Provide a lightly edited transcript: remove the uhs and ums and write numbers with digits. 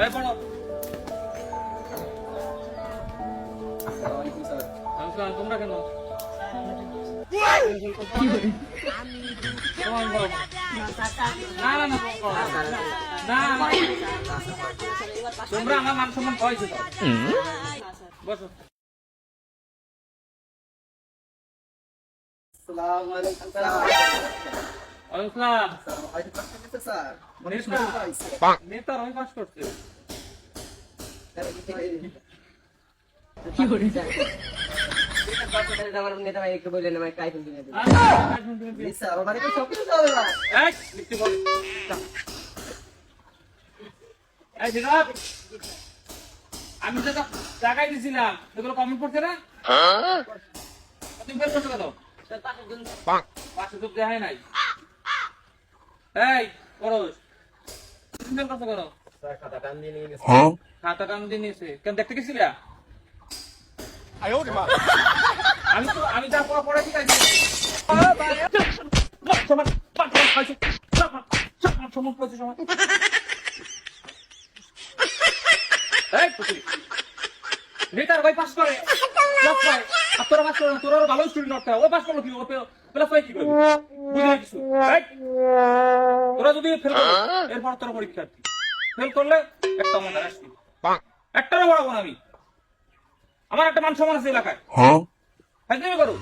এই পড়ো। আসসালাম, তোমরা কেন? না না না না, তোমরা আমার মান সম্মান পাইছো তো। বসো। ওয়ালাইকুম আসসালাম। নেতার আমি পাস করছি। একটু বললেন আমায় টাইফুল কিনে দিন। আমি তো টাকাই দিছিলাম, এগুলো কমেন্ট করছে না? তুমি বের করছো কত? 500 দেখাই নাই। এই করস, তুমি বের করছো কত? খাতা টান দিয়ে নিয়েছে কেন, দেখতে গেছিলা? আমি যা পড়া পড়াই ঠিক আছে। নেতার ভাই পাস করে, তোরা পাস করে, তোরা ভালো স্টুডেন্ট হতে হবে। ও পাস করলো কি, প্লাস পাই কি করবি? বুঝলি কিছু? তোরা যদি ফেল করো, এরপর তোরা পরীক্ষার্থী ফেল করলে একটা আমাদের আসবি, একটারও বড় আমি। আমার একটা মান সম্মান আছে এলাকায়, করো।